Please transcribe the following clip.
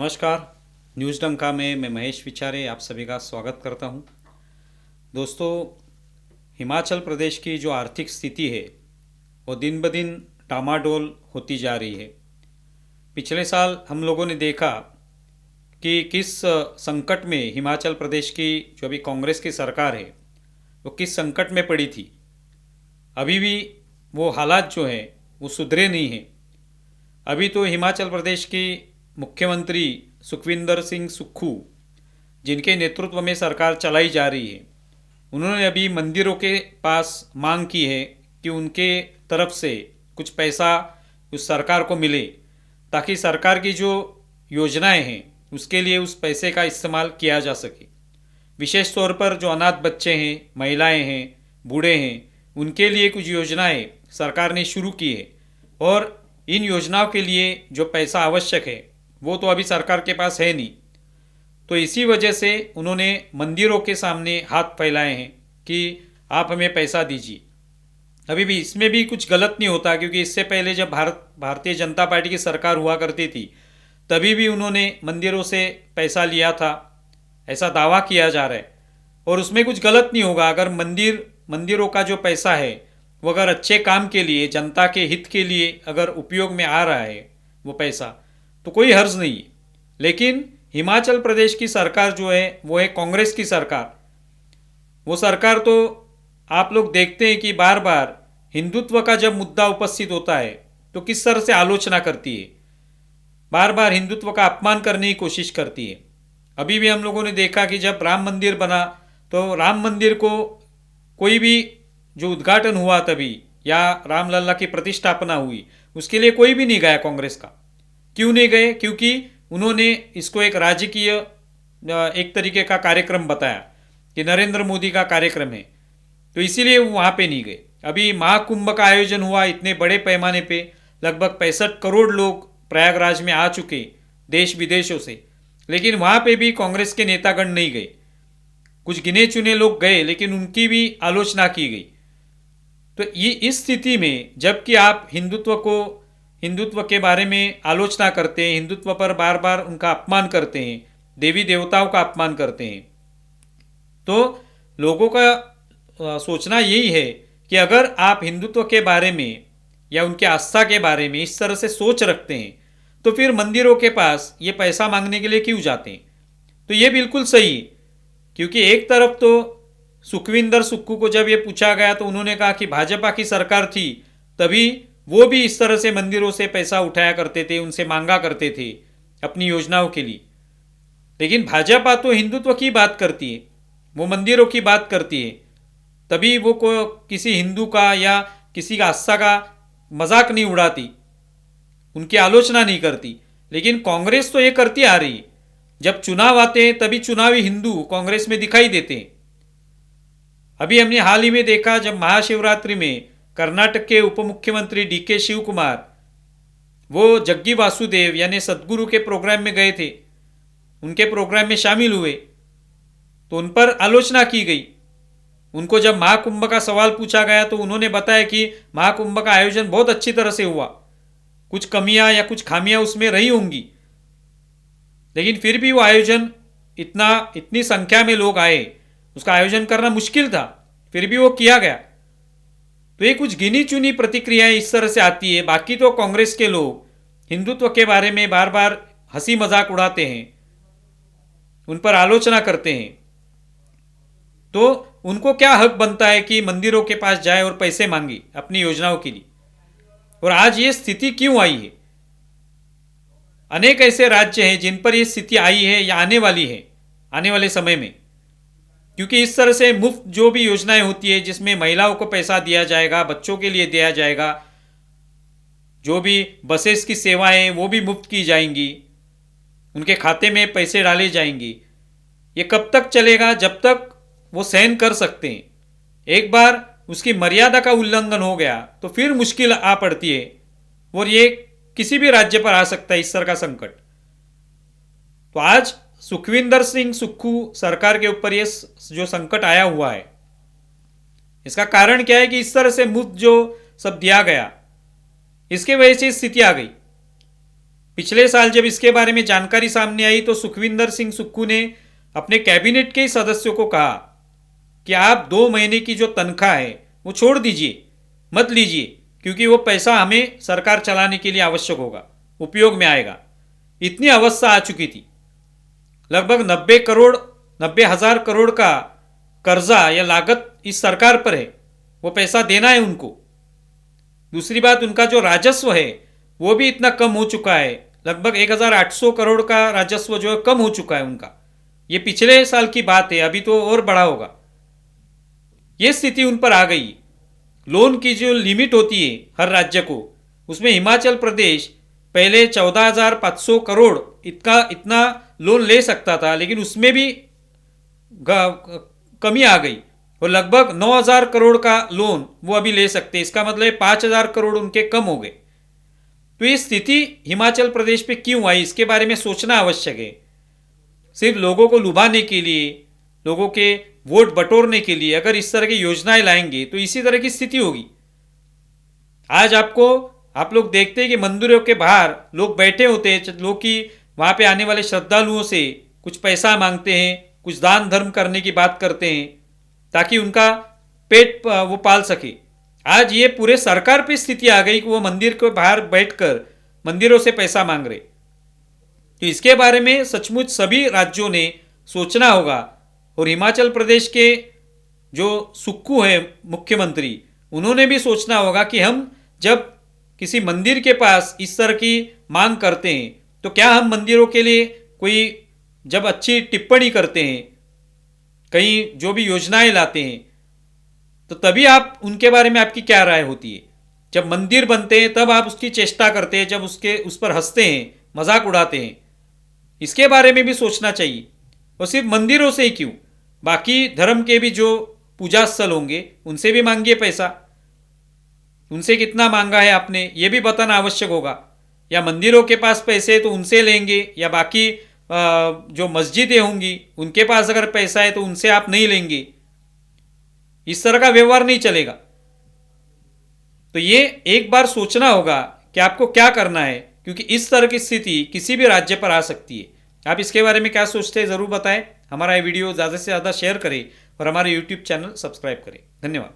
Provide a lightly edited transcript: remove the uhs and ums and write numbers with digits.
नमस्कार। न्यूज़ डंका में मैं महेश विचारे आप सभी का स्वागत करता हूं। दोस्तों, हिमाचल प्रदेश की जो आर्थिक स्थिति है वो दिन ब दिन डामाडोल होती जा रही है। पिछले साल हम लोगों ने देखा कि किस संकट में हिमाचल प्रदेश की जो अभी कांग्रेस की सरकार है वो किस संकट में पड़ी थी। अभी भी वो हालात जो हैं वो सुधरे नहीं हैं। अभी तो हिमाचल प्रदेश की मुख्यमंत्री सुखविंदर सिंह सुक्खू, जिनके नेतृत्व में सरकार चलाई जा रही है, उन्होंने अभी मंदिरों के पास मांग की है कि उनके तरफ से कुछ पैसा उस सरकार को मिले, ताकि सरकार की जो योजनाएं हैं उसके लिए उस पैसे का इस्तेमाल किया जा सके। विशेष तौर पर जो अनाथ बच्चे हैं, महिलाएं हैं, बूढ़े हैं, उनके लिए कुछ योजनाएं सरकार ने शुरू की है और इन योजनाओं के लिए जो पैसा आवश्यक है वो तो अभी सरकार के पास है नहीं। तो इसी वजह से उन्होंने मंदिरों के सामने हाथ फैलाए हैं कि आप हमें पैसा दीजिए। अभी भी इसमें भी कुछ गलत नहीं होता, क्योंकि इससे पहले जब भारतीय जनता पार्टी की सरकार हुआ करती थी तभी भी उन्होंने मंदिरों से पैसा लिया था, ऐसा दावा किया जा रहा है। और उसमें कुछ गलत नहीं होगा अगर मंदिरों का जो पैसा है वो अगर अच्छे काम के लिए, जनता के हित के लिए अगर उपयोग में आ रहा है वो पैसा, तो कोई हर्ज नहीं है। लेकिन हिमाचल प्रदेश की सरकार जो है वो है कांग्रेस की सरकार। वो सरकार तो आप लोग देखते हैं कि बार बार हिंदुत्व का जब मुद्दा उपस्थित होता है तो किस तरह से आलोचना करती है, बार बार हिंदुत्व का अपमान करने की कोशिश करती है। अभी भी हम लोगों ने देखा कि जब राम मंदिर बना तो राम मंदिर को कोई भी जो उद्घाटन हुआ तभी, या रामलला की प्रतिष्ठापना हुई, उसके लिए कोई भी नहीं गया कांग्रेस का। क्यों नहीं गए? क्योंकि उन्होंने इसको एक राजकीय एक तरीके का कार्यक्रम बताया कि नरेंद्र मोदी का कार्यक्रम है, तो इसीलिए वो वहाँ पे नहीं गए। अभी महाकुंभ का आयोजन हुआ इतने बड़े पैमाने पे, लगभग 65 करोड़ लोग प्रयागराज में आ चुके देश विदेशों से, लेकिन वहाँ पे भी कांग्रेस के नेतागण नहीं गए। कुछ गिने चुने लोग गए लेकिन उनकी भी आलोचना की गई। तो ये इस स्थिति में जबकि आप हिंदुत्व के बारे में आलोचना करते हैं, हिंदुत्व पर बार बार उनका अपमान करते हैं, देवी देवताओं का अपमान करते हैं, तो लोगों का सोचना यही है कि अगर आप हिंदुत्व के बारे में या उनके आस्था के बारे में इस तरह से सोच रखते हैं तो फिर मंदिरों के पास ये पैसा मांगने के लिए क्यों जाते हैं? तो ये बिल्कुल सही है, क्योंकि एक तरफ तो सुखविंदर सुक्खू को जब ये पूछा गया तो उन्होंने कहा कि भाजपा की सरकार थी तभी वो भी इस तरह से मंदिरों से पैसा उठाया करते थे, उनसे मांगा करते थे अपनी योजनाओं के लिए। लेकिन भाजपा तो हिंदुत्व की बात करती है, वो मंदिरों की बात करती है, तभी वो किसी हिंदू का या किसी का आस्था का मजाक नहीं उड़ाती, उनकी आलोचना नहीं करती। लेकिन कांग्रेस तो ये करती आ रही है। जब चुनाव आते हैं तभी चुनावी हिंदू कांग्रेस में दिखाई देते हैं। अभी हमने हाल ही में देखा जब महाशिवरात्रि में कर्नाटक के उप मुख्यमंत्री डीके शिव कुमार वो जग्गी वासुदेव यानी सदगुरु के प्रोग्राम में गए थे, उनके प्रोग्राम में शामिल हुए, तो उन पर आलोचना की गई। उनको जब महाकुंभ का सवाल पूछा गया तो उन्होंने बताया कि महाकुंभ का आयोजन बहुत अच्छी तरह से हुआ, कुछ कमियां या कुछ खामियां उसमें रही होंगी, लेकिन फिर भी वो आयोजन इतनी संख्या में लोग आए, उसका आयोजन करना मुश्किल था, फिर भी वो किया गया। तो ये कुछ गिनी चुनी प्रतिक्रियाएं इस तरह से आती है। बाकी तो कांग्रेस के लोग हिंदुत्व के बारे में बार बार हंसी मजाक उड़ाते हैं, उन पर आलोचना करते हैं, तो उनको क्या हक बनता है कि मंदिरों के पास जाए और पैसे मांगे अपनी योजनाओं के लिए? और आज ये स्थिति क्यों आई है? अनेक ऐसे राज्य हैं जिन पर यह स्थिति आई है या आने वाली है आने वाले समय में, क्योंकि इस तरह से मुफ्त जो भी योजनाएं होती है जिसमें महिलाओं को पैसा दिया जाएगा, बच्चों के लिए दिया जाएगा, जो भी बसेस की सेवाएं वो भी मुफ्त की जाएंगी, उनके खाते में पैसे डाले जाएंगे। ये कब तक चलेगा? जब तक वो सहन कर सकते हैं। एक बार उसकी मर्यादा का उल्लंघन हो गया तो फिर मुश्किल आ पड़ती है, और ये किसी भी राज्य पर आ सकता है इस तरह का संकट। तो आज सुखविंदर सिंह सुक्खू सरकार के ऊपर ये जो संकट आया हुआ है, इसका कारण क्या है कि इस तरह से मुफ्त जो सब दिया गया, इसके वजह से स्थिति आ गई। पिछले साल जब इसके बारे में जानकारी सामने आई तो सुखविंदर सिंह सुक्खू ने अपने कैबिनेट के सदस्यों को कहा कि आप 2 महीने की जो तनख्वाह है वो छोड़ दीजिए, मत लीजिए, क्योंकि वो पैसा हमें सरकार चलाने के लिए आवश्यक होगा, उपयोग में आएगा। इतनी अवस्था आ चुकी थी। लगभग 90,000 करोड़ का कर्जा या लागत इस सरकार पर है, वो पैसा देना है उनको। दूसरी बात, उनका जो राजस्व है वो भी इतना कम हो चुका है, लगभग 1,800 करोड़ का राजस्व जो है कम हो चुका है उनका। ये पिछले साल की बात है, अभी तो और बड़ा होगा। ये स्थिति उन पर आ गई। लोन की जो लिमिट होती है हर राज्य को, उसमें हिमाचल प्रदेश पहले 14,500 करोड़ इतना लोन ले सकता था, लेकिन उसमें भी कमी आ गई और लगभग 9,000 करोड़ का लोन वो अभी ले सकते। इसका मतलब 5,000 करोड़ उनके कम हो गए। तो ये स्थिति हिमाचल प्रदेश पे क्यों आई, इसके बारे में सोचना आवश्यक है। सिर्फ लोगों को लुभाने के लिए, लोगों के वोट बटोरने के लिए अगर इस तरह की योजनाएं लाएंगे तो इसी तरह की स्थिति होगी। आज आप लोग देखते हैं कि मंदिरों के बाहर लोग बैठे होते हैं, लोग की वहां पे आने वाले श्रद्धालुओं से कुछ पैसा मांगते हैं, कुछ दान धर्म करने की बात करते हैं ताकि उनका पेट वो पाल सके। आज ये पूरे सरकार पे स्थिति आ गई कि वो मंदिर के बाहर बैठकर मंदिरों से पैसा मांग रहे। तो इसके बारे में सचमुच सभी राज्यों ने सोचना होगा। और हिमाचल प्रदेश के जो सुक्खू है मुख्यमंत्री, उन्होंने भी सोचना होगा कि हम जब किसी मंदिर के पास इस तरह की मांग करते हैं तो क्या हम मंदिरों के लिए कोई जब अच्छी टिप्पणी करते हैं, कहीं जो भी योजनाएं लाते हैं, तो तभी आप उनके बारे में आपकी क्या राय होती है। जब मंदिर बनते हैं तब आप उसकी चेष्टा करते हैं, जब उस पर हंसते हैं, मजाक उड़ाते हैं। इसके बारे में भी सोचना चाहिए। और सिर्फ मंदिरों से ही क्यों, बाकी धर्म के भी जो पूजा स्थल होंगे उनसे भी मांगिए पैसा। उनसे कितना मांगा है आपने ये भी बताना आवश्यक होगा। या मंदिरों के पास पैसे तो उनसे लेंगे, या बाकी जो मस्जिदें होंगी उनके पास अगर पैसा है तो उनसे आप नहीं लेंगे। इस तरह का व्यवहार नहीं चलेगा। तो ये एक बार सोचना होगा कि आपको क्या करना है, क्योंकि इस तरह की स्थिति किसी भी राज्य पर आ सकती है। आप इसके बारे में क्या सोचते हैं ज़रूर बताएं। हमारा ये वीडियो ज़्यादा से ज़्यादा शेयर करें और हमारे YouTube चैनल सब्सक्राइब करें। धन्यवाद।